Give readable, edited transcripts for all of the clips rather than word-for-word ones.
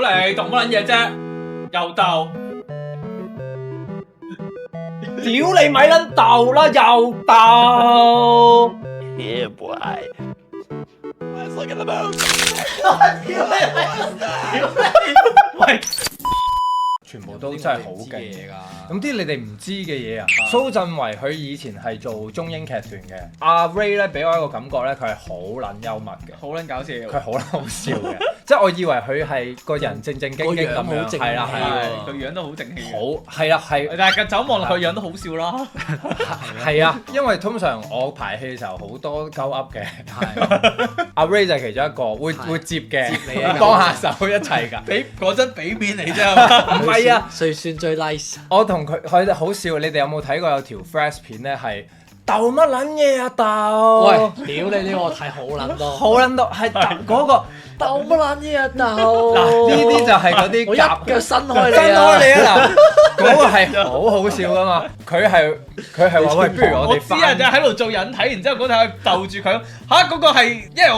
屌你，讀乜撚嘢啫？又鬥，屌你咪撚鬥啦，又鬥。Yeah, boy. Let's look at the moon. 喂，全部都真係好勁嘢㗎。咁啲你哋唔知嘅嘢啊，蘇振維佢以前係做中英劇團嘅，阿 Ray 咧俾我一個感覺咧，佢係好撚幽默嘅，好撚搞笑。佢好撚好笑嘅，即係我以為佢係個人正正經經咁樣，係啦係啦，佢樣都好正氣。好係啦係，但係走望落佢樣都好笑啦。係啊，因為通常我排戲嘅時候好多鳩噏嘅，阿 Ray 就係其中一個會接嘅，幫下手一齊㗎。俾嗰陣俾面你啫，係唔係啊，最算最 nice。我同佢哋好笑，你哋有冇睇過有條 Flash 片咧係鬥乜撚嘢啊鬥？喂，屌你呢個我睇好撚多，好撚到係嗰個鬥乜撚嘢啊鬥？嗱呢啲就係嗰啲我一夾腳伸開你伸啊！開你啊嗱，嗰個係好好笑噶嘛，佢係話喂，不如我哋我知啊，就喺度做引體，然之後嗰陣鬥住佢嚇嗰個係，因為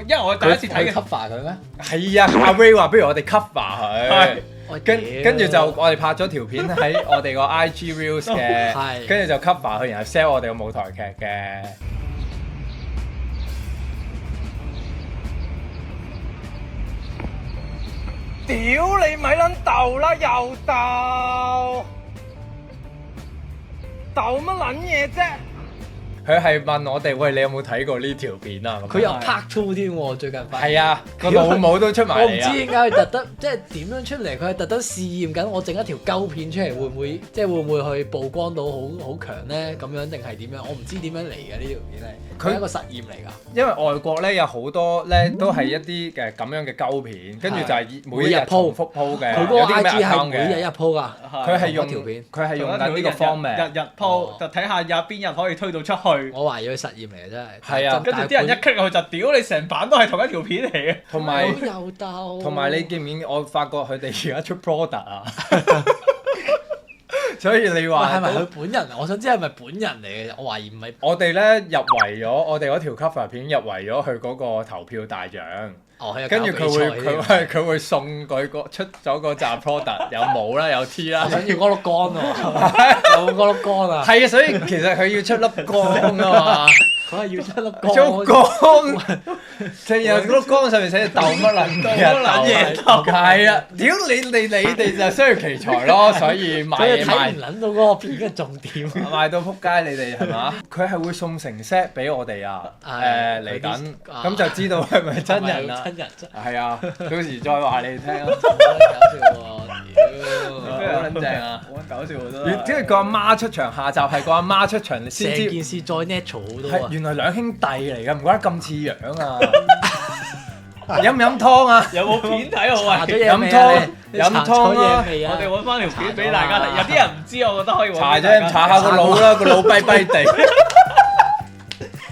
因為我第一次睇嘅。 cover 佢咩？係啊，阿 Ray 話不如我哋 cover 佢係。跟住就我哋拍咗條片喺我哋個 IG Reels 嘅，係跟住就 cover 佢，然後 sell 我哋個舞台劇嘅。屌你咪撚鬥啦，又鬥，鬥乜撚嘢啫？佢係問我哋，喂，你有冇睇過呢條片啊？佢有 part two 添喎，最近發現。係啊，個老母都出埋我唔嚟啊！知點解佢特登即係點樣出嚟，佢係特登試驗緊我整一條鳩片出嚟，會唔會即係會唔會去曝光到好強咧？咁樣定係點樣？我唔知點樣嚟嘅呢條片係。佢係一個實驗嚟㗎。因為外國咧有好多咧都係一啲嘅咁樣嘅鳩片，跟住就係每一日重複鋪嘅，佢嗰個有啲咩 IG 係 account 每日一嘅。鋪㗎。佢係用條片，佢係用緊呢個 format。日鋪就睇下有邊日可以推到出去。我懷疑佢實驗嚟嘅真係。係啊跟住啲人一 click 落去就屌你成版都係同一條片嚟嘅。同埋又鬥。同埋你見唔見？我發覺佢哋而家出 product 啊，所以你話係咪佢本人？我想知係咪本人嚟嘅？我懷疑唔係。我哋咧入圍咗，我哋嗰條 cover 片入圍咗佢嗰個投票大獎。哦，係跟住佢會送佢出咗個集 product，有帽啦，有 T 啦我。想要嗰粒乾喎，有冇嗰粒乾啊？係啊，所以其實佢要出粒光啊嘛。佢係要出粒乾。出光，就有嗰粒光上面寫住鬥乜撚嘢鬥，係啊！屌你哋就需要奇才咯，所以所以睇賣唔撚到嗰個片嘅重點。賣到撲街，你哋係嘛？佢係會送成 set 俾我哋啊！嚟緊，咁就知道係咪真人啦。真人真。係啊，到時再話你哋聽咯。好搞笑喎！屌，好撚正啊！好撚搞笑喎真係。即係個阿媽出場，下集係個阿媽出場，你先知成件事再 natural 好多啊！係原來兩兄弟嚟㗎，唔怪得咁似樣啊！飲唔飲湯啊？有冇片睇好啊？搽咗嘢未啊？你飲湯搽咗啊嘢未啊？我哋揾翻條片俾大家睇，有啲人唔知，我覺得可以揾搽俾大家啫，搽下個腦啦，個腦跛跛地，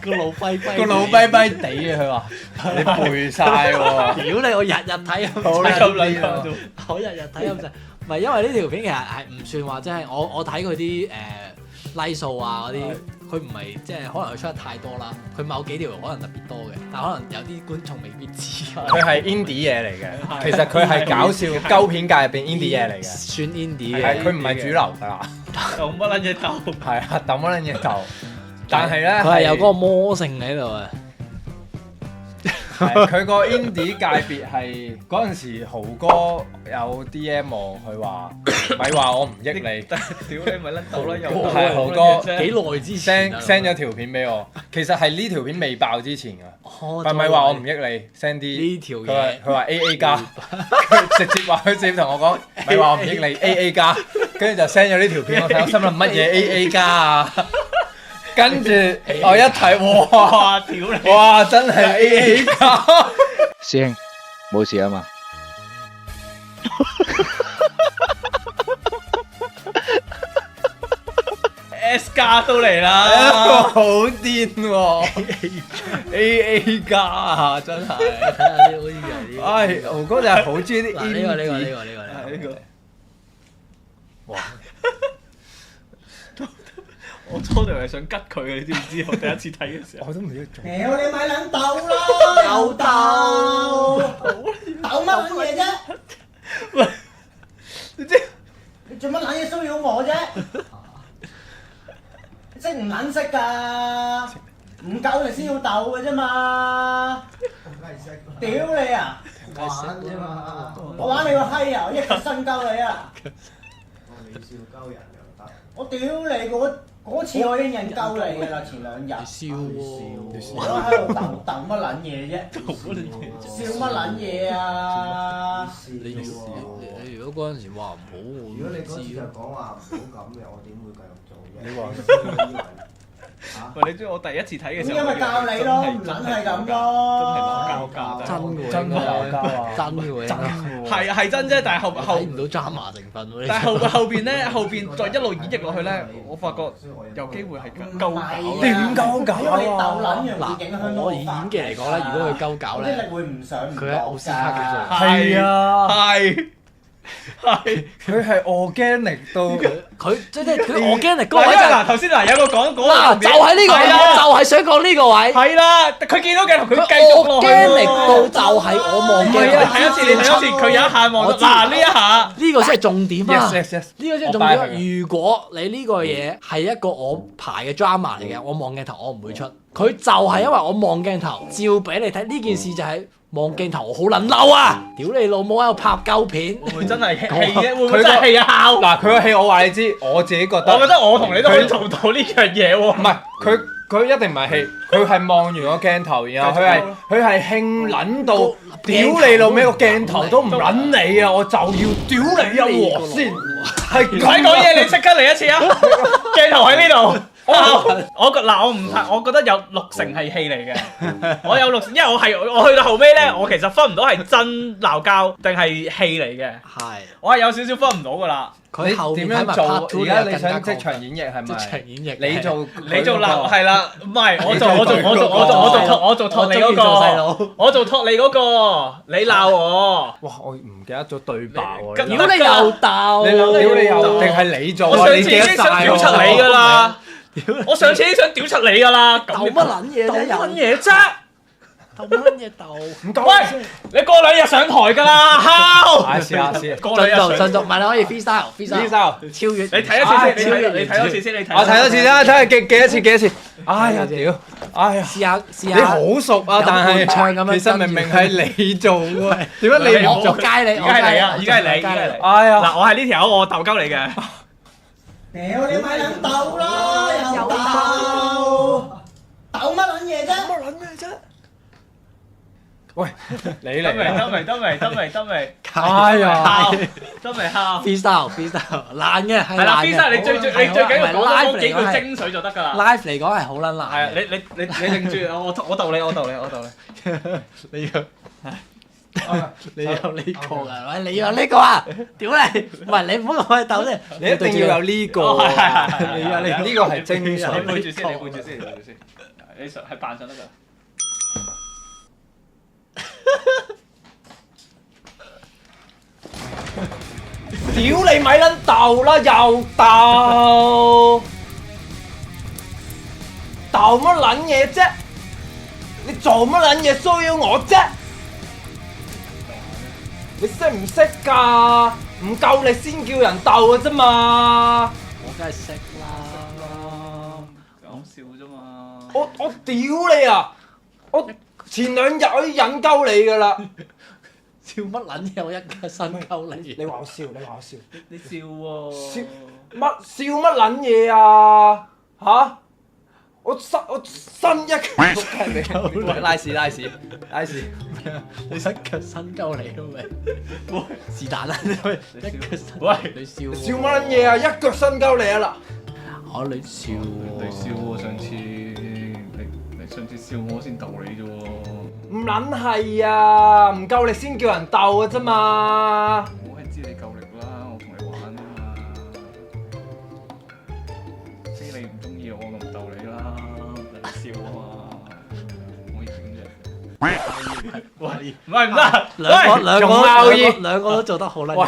個腦跛跛，個腦跛跛地啊！佢話你背晒喎，屌你！我日日睇好咁咁撚癲啊！我日日睇咁滯，唔係因為呢條片其實係唔算話即係我睇佢啲like 數啊嗰啲，佢唔係即係可能佢出得太多啦，佢某幾條可能特別多嘅，但可能有啲觀眾未必知。佢係 indie 嘢嚟嘅，其實佢係搞笑鳩片界入邊 indie 嘢嚟嘅，算 indie 嘅，係佢唔係主流㗎啦，用乜撚嘢鬥？係啊，抌乜撚嘢頭，但係咧佢係有嗰個魔性喺度啊！佢個 indie 界別係嗰陣時，豪哥有 DM 我，佢話咪話我唔益你，屌你咪甩到啦！又係豪哥幾耐之前 send 咗條片俾我，其實係呢條片未爆之前㗎，係咪話我唔益你 send 啲呢條佢話嘢，佢話 AA 加，佢直接同我講，咪話我唔益你 AA 加，跟住就 send 咗呢條片我睇，我心諗乜嘢 AA 加啊？跟住我一睇，哇！屌你！哇！真係 AA 加，師兄冇事啊嘛？ S 加都嚟啦！好癲喎！AA 加啊，真係。睇下呢好似係呢個。唉，豪哥就係好中意啲嗱呢個呢個呢個呢個呢個哇！我初頭係想吉佢嘅，你知唔知？我第一次睇嘅時候，我都唔知做。屌你咪撚鬥啦！又鬥，鬥乜撚嘢啫？你知你做乜撚嘢騷擾我啫？識唔撚識㗎？唔夠你先要鬥嘅啫嘛！屌你啊！玩啫嘛！我玩你個閪啊！我一腳伸鳩你啊！你笑鳩人又得？我屌你嗰次我已經引鳩你㗎啦，前兩日。笑喎，我喺度鬥乜撚嘢啫？笑乜撚嘢啊？你如果嗰陣時話唔好，我如果你都知嗰次就講話唔好咁嘅，我點會繼續做啫？你話喂，你知我第一次睇嘅時候，咁因為教你咯，唔撚係咁咯。真嘅喎，真係鬧交啊！真嘅喎，真嘅喎。係真啫，但係後睇唔到 drama 成分喎。但係後邊咧，後邊再一路演繹落去咧，我發覺有機會係鳩搞。點鳩搞啊因為你鬥撚樣會影響到我以演技嚟講咧，如果佢鳩搞啲咧，力會唔上唔佢喺奧斯卡嘅做。係啊，係佢係 organic 到佢即係佢 organic 嗰個位就嗱，頭先有個講嗰嗱，就係呢個位，係啊我就係想講呢個位。係啦，佢見到鏡頭，佢佢繼續落去 organic 到就係我望唔係啊，鏡睇一次你睇一次，佢有一下望到我知嗱呢一下，呢個先係重點啊！ yes yes yes，呢個先係重點。如果你呢個嘢係一個我排嘅 drama 嚟嘅，我望鏡頭我唔會出。佢就係因為我望鏡頭，照俾你睇呢件事就係望鏡頭，我好撚嬲啊！屌你老母喺度拍鳩片，會唔會真係戲啫？會唔會真係戲啊？笑？嗱，佢個戲我話你知，我自己覺得，我覺得我同你都可以做到呢樣嘢喎。唔係佢一定唔係戲，佢係望完個鏡頭，然後佢係興撚到屌你老味個鏡頭都唔撚你啊！我就要屌你一鑊先，係唔使講嘢，你即刻嚟一次啊！鏡頭喺呢度。我覺得有60%係戲嚟嘅，我有60%，因為我去到後尾咧，我其實分唔到係真鬧交定係戲嚟嘅，係我係有少少分唔到噶啦。佢後點面睇埋樣做？ part two 而家你就更加想即場演繹係即咪？場演繹，你做你做鬧係啦，唔係我做托你嗰個，我做托你嗰個，你鬧我。哇！我唔記得咗對白喎。咁屌你又鬥，屌你又定係你做啊？我上次你記得已經想曬屌柒你噶啦，我上次已經想屌柒你噶啦，鬥乜撚嘢啫？鬥乜嘢啫？鬥乜撚嘢鬥？唔夠喂，你過2日上台噶啦，敲！試下試。過2日上進度，唔係你可以 freestyle 超越。你睇一次先，你睇多次先，你睇。我睇多次啦，睇下幾多次幾多次。哎呀屌！哎呀，試下你好熟啊，但係唱咁樣其實明明係你做喎，點解你唔做？我街你，而家係你啊！而家係你，而家係你。哎呀！嗱，我係呢條友，我鬥鳩你嘅。屌你咪撚鬥啦，又鬥乜撚嘢啫？乜撚嘢啫？喂，你得未？嚟得未？得未？得未？得未？哎呀！敲！得未敲？ freestyle 爛嘅係係啦爛嘅。 ，freestyle 你最緊要講到 live 嗰幾句嚟講係精髓就得㗎啦。 live 嚟講係好撚爛。係啊，你擰住我鬥你，我鬥你，我鬥你。你有你有呢個㗎？喂，你有呢個啊？屌你！唔係你唔好同佢鬥先。你一定要有呢個，哦係你有呢個係精你髓。背住先，你背住先，你背住先。你上係扮上得㗎。屌你咪撚鬥啦，又鬥，鬥乜撚嘢啫？你做乜撚嘢騷擾我啫？你識唔識㗎？唔夠力先叫人鬥嘅啫嘛！我梗係識啦。講笑啫嘛。我屌你啊！我前2日我已經引鳩你㗎啦！笑乜撚嘢？我一腳伸鳩你。你話我笑，你話我笑，你笑喎。笑乜撚嘢啊？嚇！我伸一腳，拉屎，你伸腳伸鳩你都未？是但啦，一腳伸。喂，你笑笑乜撚嘢啊？一腳伸鳩你啊啦！哦，你笑喎。你笑喎，上次你上次笑我先鬥你啫喎。唔撚係啊！唔夠力先叫人鬥嘅啫嘛！我係知你夠力啦，我同你玩啊嘛。知你唔中意我，就唔鬥你啦，你笑啊嘛，可以點啫？喂，唔係唔得，兩個都做得好撚喂，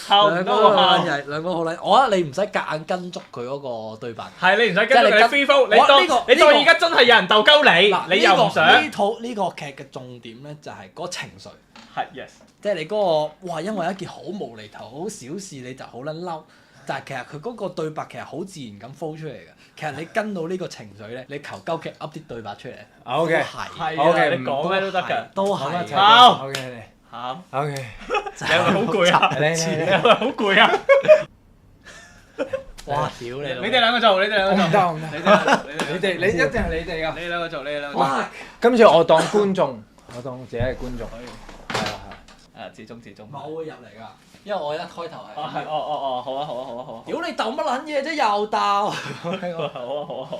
後唔兩個多個都好撚曳，兩個好撚。我覺得你唔使夾硬跟足佢嗰個對白。係你唔使跟住你 free flow，你當我呢個你當而家真係有人鬥鳩你，你又唔想呢套呢個劇嘅重點咧，就係嗰個情緒，係 yes。即係你嗰個哇，因為一件好無厘頭、好小事你就好撚嬲。但係其實佢嗰個對白其實好自然咁 flow 出嚟嘅。其實你跟到呢個情緒咧，你求鳩其噏啲對白出嚟。 OK，係，OK，啊，你講咩都得㗎。都係。好 OK，好， OK，你係咪好攰啊？你係咪好攰啊？哇！屌你！你哋兩個做，你哋兩個做，唔得唔得，你哋你一定係你哋噶。你兩個做，你兩個做。哇！今次我當觀眾，我當自己係觀眾。係啊自中。我會入嚟㗎，因為我一開頭係。哦係，哦，好啊。屌你鬥乜撚嘢啫？又鬥。好。好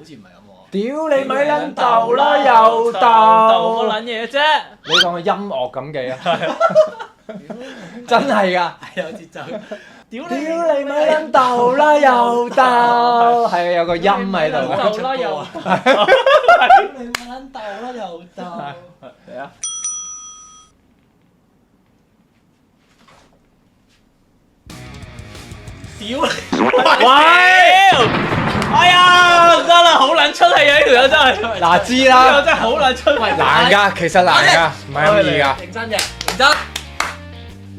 似唔係咁喎。屌你咪撚鬥啦，又鬥鬥乜撚嘢啫？你當佢音樂咁記啊？真係㗎。係有節奏。屌屌你咪撚鬥啦，又鬥。係啊，有個音喺度。鬥啦又。屌你咪撚鬥啦又鬥。嚟啊！屌你！喂！哎呀，得啦，好撚出戲啊！呢條友真係，嗱知呢條啦友，真係好撚出戲。難㗎，其實難㗎，唔係咁易㗎。認真嘅，認真。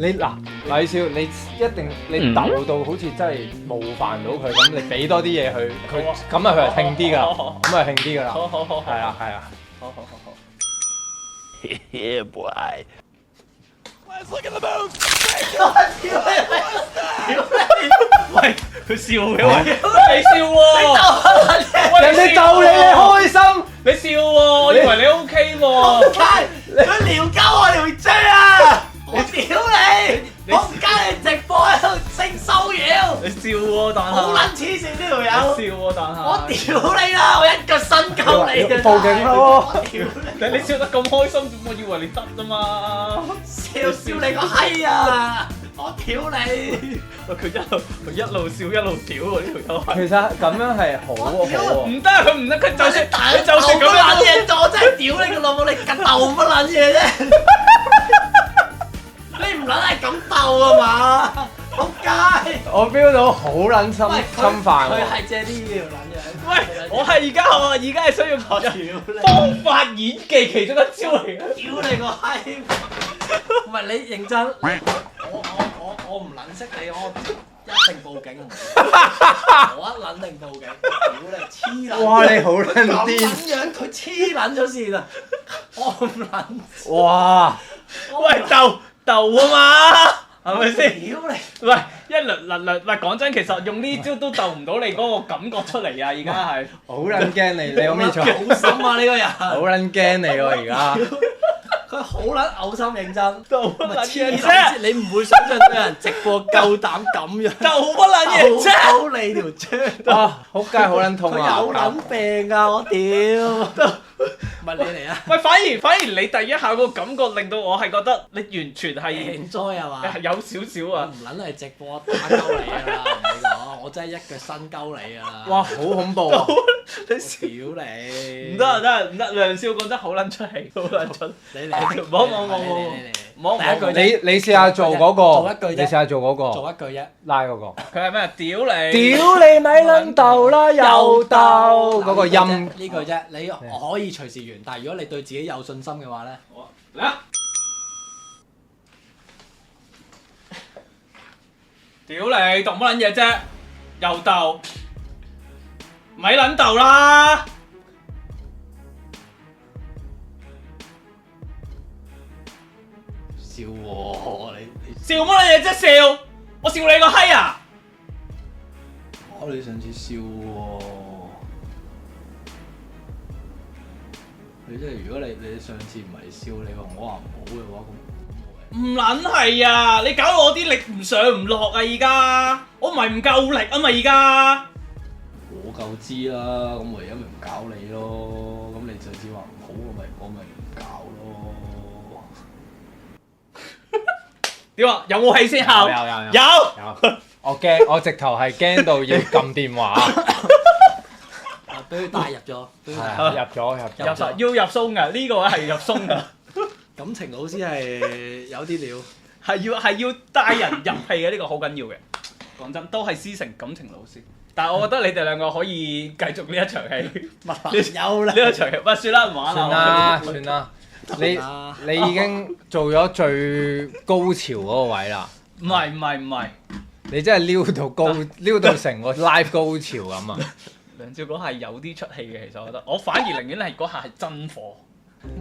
你嗱，李少，你一定你鬥到好似真係冒犯到佢咁，你俾多啲嘢佢，佢咁啊佢係興啲㗎，咁啊興啲㗎啦。好，係啊係啊。好。 Yeah, boy. Let's look at the moves. 喂，佢笑嘅喂，你笑喎，人哋鬥你，你開心。你笑喎，我以為你 OK 喎。佢撩鳩我條豬啊！我屌你！我唔加你直播喺度性騷擾，你笑喎，但係好撚黐線呢條友！笑喎，但係我屌你啦！我一腳伸鳩你嘅，報警啦喎！我屌你笑得咁開心，我以為你得啫嘛。笑你個閪啊！我屌你！喂，佢一路笑一路屌喎，呢條友係。其實咁樣係好好喎。唔得，佢唔得，佢就算打佢就算咁乜撚樣嘢做，我真係屌你個老母！你鬥乜撚嘢啫？你唔撚係咁鬥啊嘛？仆街！我 feel 到好撚侵犯佢喎。係借呢條撚樣。喂，我係而家係需要屌你！方法演技其中一招嚟嘅。屌你個閪！唔係你認真，我唔撚識你，我一定報警，我一撚定報警。屌你黐撚！哇！你好撚咁癲！撚樣佢黐撚咗線啊！我唔撚。哇！喂，鬥啊嘛，係咪先？屌你！喂，一輪，喂，講真，其實用呢招都鬥唔到你嗰個感覺出嚟啊！而家係。好撚驚你，你可唔可以坐？好心啊呢個人！好撚驚你喎而家。佢好撚嘔心認真，鬥乜撚嘢黐啫？線！你唔會想象有人直播夠膽咁樣鬥乜撚嘢啫？鬥你條豬！哇！好街好撚痛佢啊！有撚病啊！我屌！唔係你嚟啊喂，反而你第一下個感覺令到我係覺得你完全係！enjoy 係嘛？有少少啊！我唔撚係直播打鳩你㗎啦！同你講，我真係一腳伸鳩你㗎啦！哇！好恐怖啊！屌你！唔得，梁少講得好撚出戲，好撚出。你嚟！冇，第一句你試下做嗰個，做一句啫你試下做嗰個做一句啫。拉嗰個。佢係咩？屌你！屌你咪撚鬥啦，又鬥嗰個音。呢句啫，你可以隨時完，但係如果你對自己有信心嘅話咧，嚟啊！屌你，鬥乜撚嘢啫？又鬥，咪撚鬥啦！笑喎你笑乜撚嘢啫？笑！我笑你個閪啊！你上次笑喎，你即係如果你上次唔係笑你話我話唔好嘅話咁。唔撚係啊！你搞到我啲力唔上唔落啊！而家我唔係唔夠力啊嘛！而家我夠知啦，咁我而家咪唔搞你咯。咁你上次話唔好，我咪唔搞咯。點啊？有冇氣先效？有。我驚，我直頭係驚到要撳電話。俾佢帶入咗，俾佢帶係入咗。入實要入鬆㗎，呢個係入鬆㗎，感情老師係有啲料。係要帶人入戲嘅，呢個好緊要嘅。講真，都係師承感情老師。但係我覺得你哋兩個可以繼續呢一場戲。有啦，呢一場戲，喂，算啦，唔玩算啦。啦算啦，你已經做咗最高潮嗰個位啦。唔係，你真係撩到成個 live 高潮咁啊！梁照嗰下有啲出戲嘅，其實我覺得，我反而寧願係嗰下係真火。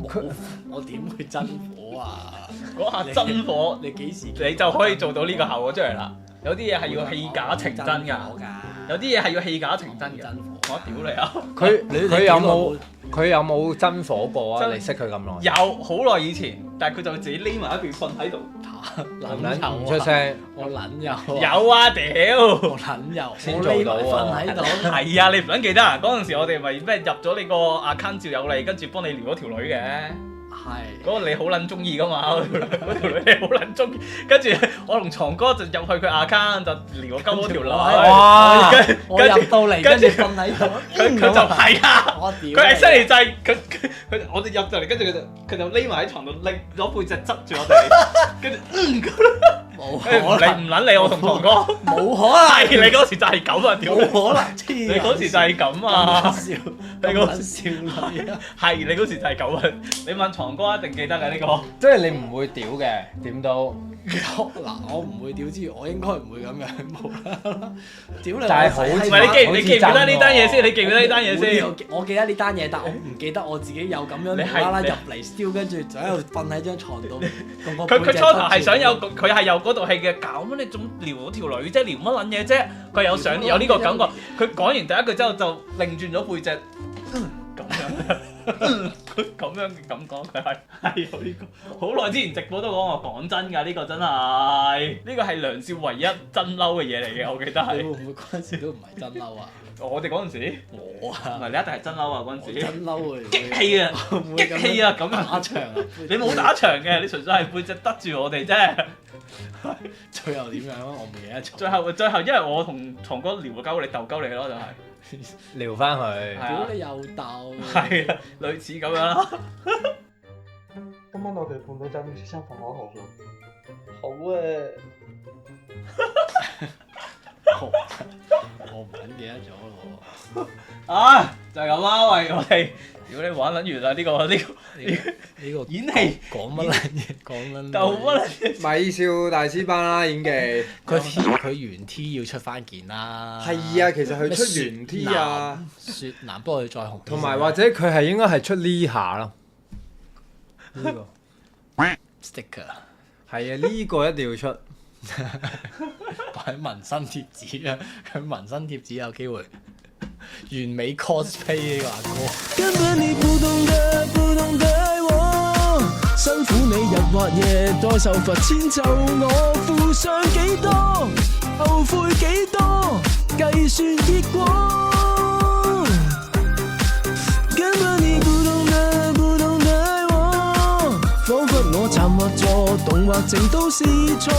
冇，我點會真火啊？嗰下真火，你幾時你就可以做到呢個效果出嚟啦。有啲嘢係要戲假情真㗎，有啲嘢係要戲假情真嘅。我屌你啊！佢有冇真火過啊？你識佢咁耐？有好耐以前，但係佢就自己匿埋一邊瞓喺度。唔出聲。我撚有。有啊屌！我撚有。先做到瞓喺度。係啊，你唔撚記得啊？嗰陣時我哋咪咩入咗你個 account 照有你，跟住幫你撩嗰條女嘅。係。嗰個你好撚中意噶嘛？嗰條女你好撚中意，跟住我同床哥就入去佢 account 就撩鳩嗰條女。哇！我入到嚟跟住瞓喺度。佢就係啊！我屌！佢係犀利就係佢我哋入到嚟，跟住佢就匿埋喺床度拎攞背脊側住我哋，跟住冇可能，你唔撚理我同堂哥，冇可能，係你嗰時就係咁啊！屌冇可能，你嗰時就係咁啊！笑，你嗰時少女啊！係你嗰時就係咁啊！你問堂哥一定記得嘅呢個。即係你唔會屌嘅，點都。嗱，我唔會屌之餘，我應該唔會咁樣無啦啦屌你！但係好唔係你記唔記得呢單嘢先？你記唔記得呢單嘢先？我記得呢單嘢，但我唔記得我自己有咁樣無啦啦入嚟 still，跟住就喺度瞓喺張床度。佢初頭係想有佢係有嗰套戲嘅，搞乜你仲撩嗰條女啫？撩乜撚嘢啫？佢有想有呢個感覺。佢講完第一句之後就擰轉咗背脊，咁樣。佢咁樣嘅感覺，佢係有呢個。好耐之前直播都講我講真㗎，呢個真係呢個係梁少唯一真嬲嘅嘢嚟嘅，我記得係。你會唔會嗰陣時都唔係真嬲啊？我哋嗰陣時，我啊，唔係你一定係真嬲啊！嗰陣時真嬲啊！激氣啊！激氣啊！咁樣打場啊！你冇打場嘅，你純粹係背脊得住我哋啫。最後點樣啊？我唔記得咗。最後，因為我同堂哥撩鳩你鬥鳩你咯，就係。撩翻佢。屌你又鬥！係啊，類似咁樣啦。今晚我哋半島仔食餐飯好唔好？好啊！我唔撚記得咗咯啊，就係咁啦，喂，我哋屌你玩撚完啦，呢個呢個演戲講乜撚嘢？講撚鬥乜撚嘢？米少大師班啦，演技。佢原 T 要出翻件啦。係啊，其實佢出原 T 啊。雪男不過佢再紅。同埋或者佢係應該係出呢下咯。呢個 sticker 係啊，呢個一定要出。擺紋身貼紙啊！佢紋身貼紙有機會完美 cosplay 呢個阿哥。根本你不懂得愛我，辛苦你日或夜，再受罰遷就我，付上幾多，後悔幾多，計算結果。根本你不懂得愛我，彷彿我站或坐，動或靜都是錯。